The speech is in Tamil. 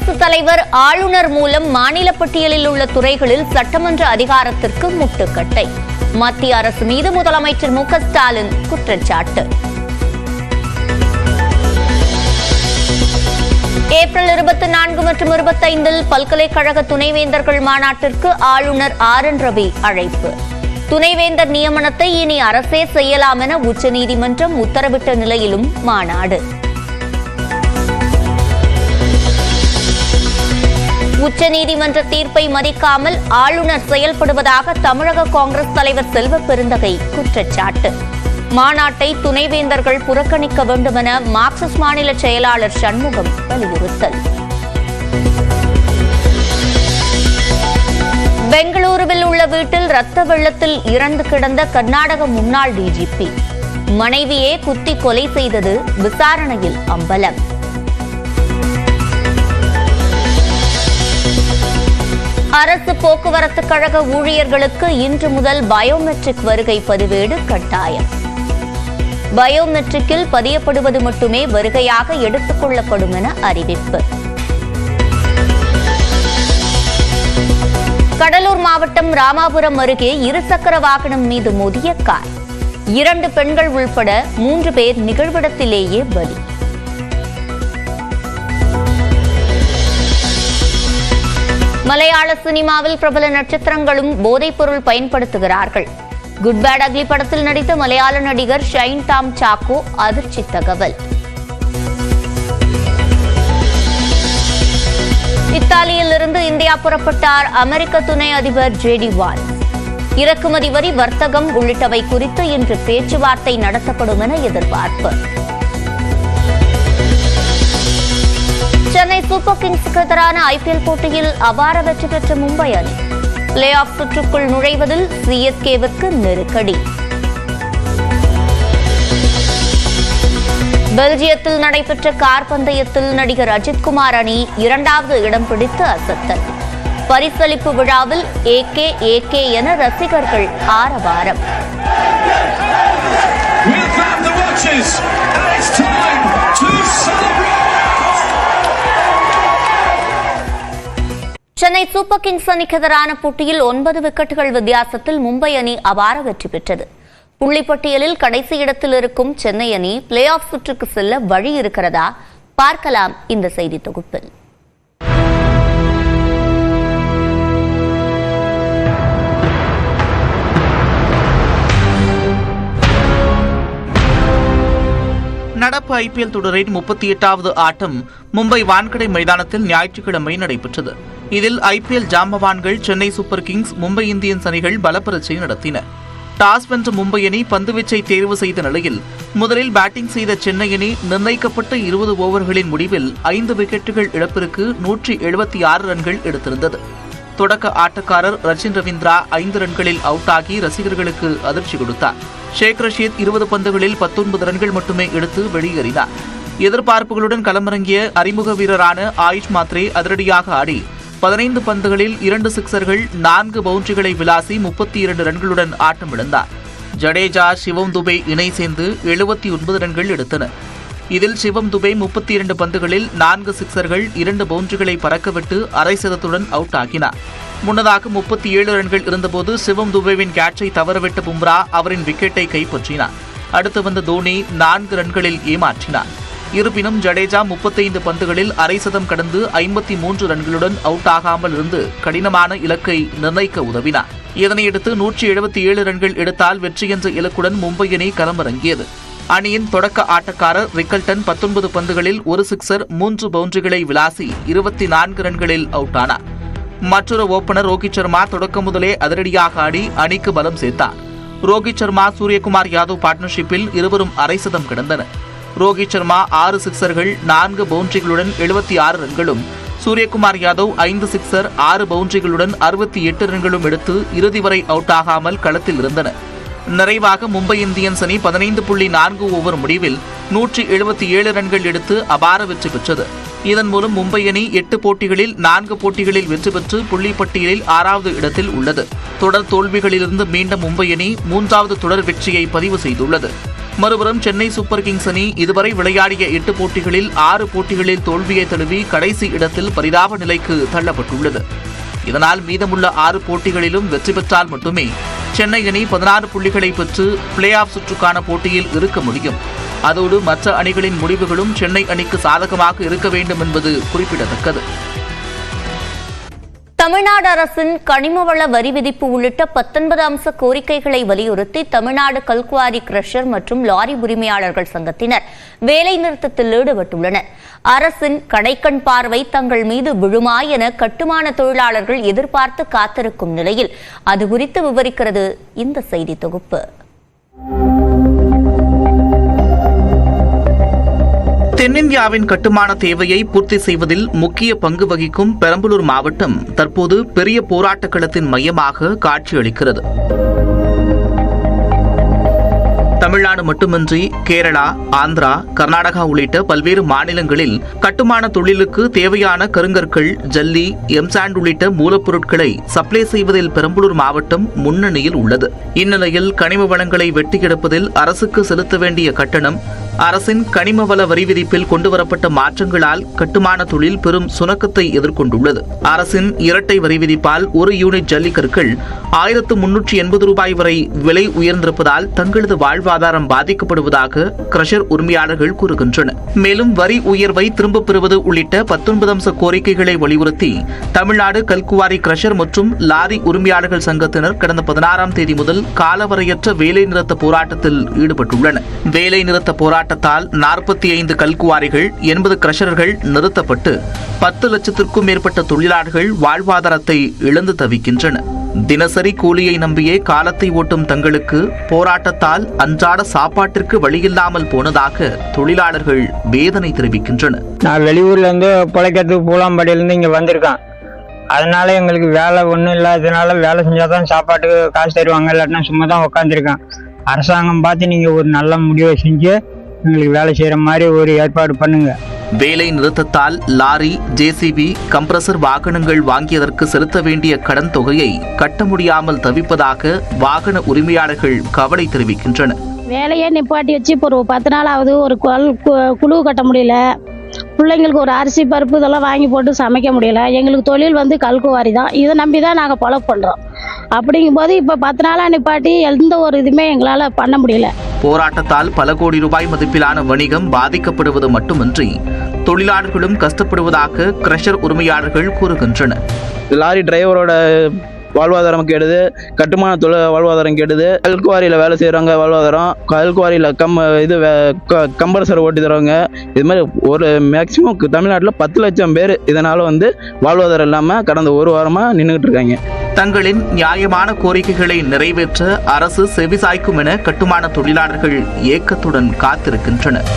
குடியரசுத் தலைவர் ஆளுநர் மூலம் மாநில பட்டியலில் உள்ள துறைகளில் சட்டமன்ற அதிகாரத்திற்கு முட்டுக்கட்டை. மத்திய அரசு மீது முதலமைச்சர் மு க ஸ்டாலின் குற்றச்சாட்டு. ஏப்ரல் 24 மற்றும் 25 பல்கலைக்கழக துணைவேந்தர்கள் மாநாட்டிற்கு ஆளுநர் ஆர் என் ரவி அழைப்பு. துணைவேந்தர் நியமனத்தை இனி அரசே செய்யலாம் என உச்சநீதிமன்றம் உத்தரவிட்ட நிலையிலும் மாநாடு. உச்சநீதிமன்ற தீர்ப்பை மதிக்காமல் ஆளுநர் செயல்படுவதாக தமிழக காங்கிரஸ் தலைவர் செல்வ பெருந்தகை குற்றச்சாட்டு. மாநாட்டை துணைவேந்தர்கள் புறக்கணிக்க வேண்டும் என மார்க்சிஸ்ட் மாநில செயலாளர் சண்முகம் வலியுறுத்தல். பெங்களூருவில் உள்ள வீட்டில் ரத்த வெள்ளத்தில் இறந்து கிடந்த கர்நாடக முன்னாள் டிஜிபி மனைவியே குத்தி கொலை செய்தது விசாரணையில் அம்பலம். அரசு போக்குவரத்து கழக ஊழியர்களுக்கு இன்று முதல் பயோமெட்ரிக் வருகை பதிவேடு கட்டாயம். பயோமெட்ரிக்கில் பதியப்படுவது மட்டுமே வருகையாக எடுத்துக் கொள்ளப்படும் என அறிவிப்பு. கடலூர் மாவட்டம் ராமாபுரம் அருகே இருசக்கர வாகனம் மீது மோதிய கார். 2 பெண்கள் உள்பட 3 பேர் நிகழ்விடத்திலேயே பலி. மலையாள சினிமாவில் பிரபல நட்சத்திரங்களும் போதைப்பொருள் பயன்படுத்துகிறார்கள். குட் பேட் அக்லி படத்தில் நடித்த மலையாள நடிகர் ஷைன் டாம் சாக்கோ அதிர்ச்சி தகவல். இத்தாலியிலிருந்து இந்தியா புறப்பட்டார் அமெரிக்க துணை அதிபர் ஜே.டி. வான்ஸ். இறக்குமதி வரி, வர்த்தகம் உள்ளிட்டவை குறித்து இன்று பேச்சுவார்த்தை நடத்தப்படும் என எதிர்பார்ப்பு. சென்னை சூப்பர் கிங்ஸுக்கு எதிரான ஐபிஎல் போட்டியில் அபார வெற்றி பெற்ற மும்பை அணி பிளே ஆஃப் சுற்றுக்குள் நுழைவதில் சிஎஸ்கேவுக்கு நெருக்கடி. பெல்ஜியத்தில் நடைபெற்ற கார் பந்தயத்தில் நடிகர் அஜித்குமார் அணி 2வது இடம் பிடித்து அசத்தல். பரிசளிப்பு விழாவில் ஏகே ஏகே என ரசிகர்கள் ஆரவாரம். சென்னை சூப்பர் கிங்ஸ் அணிக்கு எதிரான போட்டியில் 9 விக்கெட்டுகள் வித்தியாசத்தில் மும்பை அணி அபார வெற்றி பெற்றது. புள்ளிப்பட்டியலில் கடைசி இடத்தில் இருக்கும் சென்னை அணி பிளே ஆஃப் சுற்றுக்கு செல்ல வழி இருக்கிறதா? பார்க்கலாம் இந்த செய்தி தொகுப்பில். நடப்பு ஐபிஎல் தொடரின் 38வது ஆட்டம் மும்பை வான்கடை மைதானத்தில் ஞாயிற்றுக்கிழமை நடைபெற்றது. இதில் ஐபிஎல் ஜாம்பவான்கள் Chennai Super Kings, Mumbai Indians அணிகள் பலப்பரீட்சை நடத்தின. டாஸ் வென்ற மும்பை அணி பந்துவீச்சை தேர்வு செய்த நிலையில் முதலில் பேட்டிங் செய்த சென்னை அணி நிர்ணயிக்கப்பட்ட 20 ஓவர்களின் முடிவில் 5 விக்கெட்டுகள் இழப்பிற்கு 176 ரன்கள் எடுத்திருந்தது. தொடக்க ஆட்டக்காரர் ரச்சின் ரவீந்திரா 5 ரன்களில் அவுட் ஆகி ரசிகர்களுக்கு அதிர்ச்சி கொடுத்தார். ஷேக் ரஷீத் 20 பந்துகளில் 19 ரன்கள் மட்டுமே எடுத்து வெளியேறினார். எதிர்பார்ப்புகளுடன் களமிறங்கிய அறிமுக வீரரான ஆயுஷ் மாத்ரே அதிரடியாக ஆடி 15 பந்துகளில் 2 சிக்சர்கள், 4 பவுண்டரிகளை விளாசி 32 ரன்களுடன் ஆட்டமிழந்தார். ஜடேஜா, சிவம் துபே இணை சேர்ந்து 79 ரன்கள் எடுத்தனர். இதில் சிவம் துபே 32 பந்துகளில் 4 சிக்சர்கள், 2 பவுண்டரிகளை பறக்கவிட்டு அரை சதத்துடன் அவுட் ஆகினார். முன்னதாக 37 ரன்கள் இருந்தபோது சிவம் துபேவின் கேட்சை தவறவிட்ட பும்ரா அவரின் விக்கெட்டை கைப்பற்றினார். அடுத்து வந்த தோனி 4 ரன்களில் ஏமாற்றினார். இருப்பினும் ஜடேஜா 35 பந்துகளில் அரை சதம் கடந்து 53 ரன்களுடன் அவுட் ஆகாமல் இருந்து கடினமான இலக்கை நிர்ணயிக்க உதவினார். இதனையடுத்து 177 ரன்கள் எடுத்தால் வெற்றி என்ற இலக்குடன் மும்பை அணி களமிறங்கியது. அணியின் தொடக்க ஆட்டக்காரர் ரிக்கல்டன் 19 பந்துகளில் 1 சிக்சர், 3 பவுண்டரிகளை விளாசி 24 ரன்களில் அவுட் ஆனார். மற்றொரு ஓபனர் ரோஹித் சர்மா தொடக்கம் முதலே அதிரடியாக ஆடி அணிக்கு பலம் சேர்த்தார். ரோஹித் சர்மா, சூரியகுமார் யாதவ் பார்ட்னர்ஷிப்பில் இருவரும் அரை சதம் கடந்தனர். ரோஹித் சர்மா 6 சிக்சர்கள், 4 பவுண்டரிகளுடன் 76 ரன்களும், சூரியகுமார் யாதவ் 5 சிக்சர், 6 பவுண்டரிகளுடன் 68 ரன்களும் எடுத்து இறுதி வரை அவுட் ஆகாமல் களத்தில் இருந்தனர். நிறைவாக மும்பை இந்தியன்ஸ் அணி 15.4 ஓவர் முடிவில் 177 ரன்கள் எடுத்து அபார வெற்றி பெற்றது. இதன் மூலம் மும்பை அணி 8 போட்டிகளில் 4 போட்டிகளில் வெற்றி பெற்று புள்ளிப்பட்டியலில் 6வது இடத்தில் உள்ளது. தொடர் தோல்விகளிலிருந்து மீண்ட மும்பை அணி 3வது தொடர் வெற்றியை பதிவு செய்துள்ளது. மறுபுறம் சென்னை சூப்பர் கிங்ஸ் அணி இதுவரை விளையாடிய 8 போட்டிகளில் 6 போட்டிகளில் தோல்வியை தழுவி கடைசி இடத்தில் பரிதாப நிலைக்கு தள்ளப்பட்டுள்ளது. இதனால் மீதமுள்ள 6 போட்டிகளிலும் வெற்றி பெற்றால் மட்டுமே சென்னை அணி 16 புள்ளிகளை பெற்று பிளே ஆஃப் சுற்றுக்கான போட்டியில் இருக்க முடியும். அதோடு மற்ற அணிகளின் முடிவுகளும் சென்னை அணிக்கு சாதகமாக இருக்க வேண்டும் என்பது குறிப்பிடத்தக்கது. தமிழ்நாடு அரசின் கனிமவள வரி விதிப்பு உள்ளிட்ட 19 அம்ச கோரிக்கைகளை வலியுறுத்தி தமிழ்நாடு கல்குவாரி கிரஷர் மற்றும் லாரி உரிமையாளர்கள் சங்கத்தினர் வேலைநிறுத்தத்தில் ஈடுபட்டுள்ளனர். அரசின் கடைக்கண் பார்வை தங்கள் மீது விழுமா என கட்டுமான தொழிலாளர்கள் எதிர்பார்த்து காத்திருக்கும் நிலையில் அது குறித்து விவரிக்கிறது இந்த செய்தி தொகுப்பு. தென்னிந்தியாவின் கட்டுமான தேவையை பூர்த்தி செய்வதில் முக்கிய பங்கு வகிக்கும் பெரம்பலூர் மாவட்டம் தற்போது பெரிய போராட்ட களத்தின் மையமாக காட்சியளிக்கிறது. தமிழ்நாடு மட்டுமின்றி கேரளா, ஆந்திரா, கர்நாடகா உள்ளிட்ட பல்வேறு மாநிலங்களில் கட்டுமான தொழிலுக்கு தேவையான கருங்கற்கள், ஜல்லி, எம்சாண்ட் உள்ளிட்ட மூலப்பொருட்களை சப்ளை செய்வதில் பெரம்பலூர் மாவட்டம் முன்னணியில் உள்ளது. இந்நிலையில் கனிம வளங்களை வெட்டி எடுப்பதில் அரசுக்கு செலுத்த வேண்டிய கட்டணம், அரசின் கனிம வள வரி விதிப்பில் கொண்டுவரப்பட்ட மாற்றங்களால் கட்டுமான தொழில் பெரும் சுணக்கத்தை எதிர்கொண்டுள்ளது. அரசின் இரட்டை வரி விதிப்பால் ஒரு யூனிட் ஜல்லிக்கற்கள் 1380 ரூபாய் வரை விலை உயர்ந்திருப்பதால் தங்களது வாழ்வாதாரம் பாதிக்கப்படுவதாக கிரஷர் உரிமையாளர்கள் கூறுகின்றனர். மேலும் வரி உயர்வை திரும்பப் பெறுவது உள்ளிட்ட 19 அம்ச கோரிக்கைகளை வலியுறுத்தி தமிழ்நாடு கல்குவாரி கிரஷர் மற்றும் லாரி உரிமையாளர்கள் சங்கத்தினர் கடந்த 16ஆம் தேதி முதல் காலவரையற்ற வேலைநிறுத்த போராட்டத்தில் ஈடுபட்டுள்ளனர். வேலைநிறுத்த போராட்டத்தால் 45 கல்குவாரிகள், 80 கிரஷர்கள் நிறுத்தப்பட்டு 10 லட்சத்திற்கும் மேற்பட்ட தொழிலாளர்கள் வாழ்வாதாரத்தை இழந்து தவிக்கின்றனர். தினசரி கூலியை நம்பியே காலத்தை ஓட்டும் தங்களுக்கு போராட்டத்தால் அன்றாட சாப்பாட்டிற்கு வழியில்லாமல் போனதாக தொழிலாளர்கள் வேதனை தெரிவிக்கின்றனர். நான் வெளியூர்ல இருந்து பிழைக்கிறதுக்கு பூலாம்படியிலிருந்து இங்க வந்திருக்கேன். அதனால எங்களுக்கு வேலை ஒன்றும் இல்லாததுனால வேலை செஞ்சாதான் சாப்பாட்டுக்கு காசு தருவாங்க, இல்லாட்டினா சும்மா தான் உட்காந்துருக்கேன். அரசாங்கம் பார்த்து நீங்க ஒரு நல்ல முடிவை செஞ்சு எங்களுக்கு வேலை செய்யற மாதிரி ஒரு ஏற்பாடு பண்ணுங்க. வேலை நிறுத்தத்தால் லாரி, ஜேசிபி, கம்ப்ரசர் வாகனங்கள் வாங்கியதற்கு செலுத்த வேண்டிய கடன் தொகையை கட்ட முடியாமல் தவிப்பதாக வாகன உரிமையாளர்கள் கவலை தெரிவிக்கின்றனர். வேலையே நிப்பாட்டி வச்சு இப்போ ஒரு 10 நாள் ஆகுது. ஒரு குழு கட்ட முடியல. பிள்ளைங்களுக்கு ஒரு அரிசி பருப்பு இதெல்லாம் வாங்கி போட்டு சமைக்க முடியல. எங்களுக்கு தொழில் வந்து கல்குவாரி தான். இதை நம்பி தான் நாங்கள் பொழப்பு பண்ணுறோம். அப்படிங்கும்போது இப்போ 10 நாளாக நிப்பாட்டி எந்த ஒரு இதுவுமே எங்களால் பண்ண முடியல. போராட்டத்தால் பல கோடி ரூபாய் மதிப்பிலான வணிகம் பாதிக்கப்படுவது மட்டுமின்றி தொழிலாளர்களும் கஷ்டப்படுவதாக கிரஷர் உரிமையாளர்கள் கூறுகின்றனர். லாரி டிரைவரோட வாழ்வாதாரம் கெடுது, கட்டுமான தொழில் வாழ்வாதாரம் கெடுது, கல்குவாரியில் வேலை செய்கிறவங்க வாழ்வாதாரம், கல்குவாரியில் கம்பல்சரி ஓட்டி தருவாங்க. இது மாதிரி ஒரு மேக்சிமம் தமிழ்நாட்டில் 10 லட்சம் பேர் இதனால் வாழ்வாதாரம் இல்லாமல் கடந்த ஒரு வாரமாக நின்றுக்கிட்டு இருக்காங்க. தங்களின் நியாயமான கோரிக்கைகளை நிறைவேற்ற அரசு செவிசாய்க்கும் என கட்டுமான தொழிலாளர்கள் ஏக்கத்துடன் காத்திருக்கின்றனர்.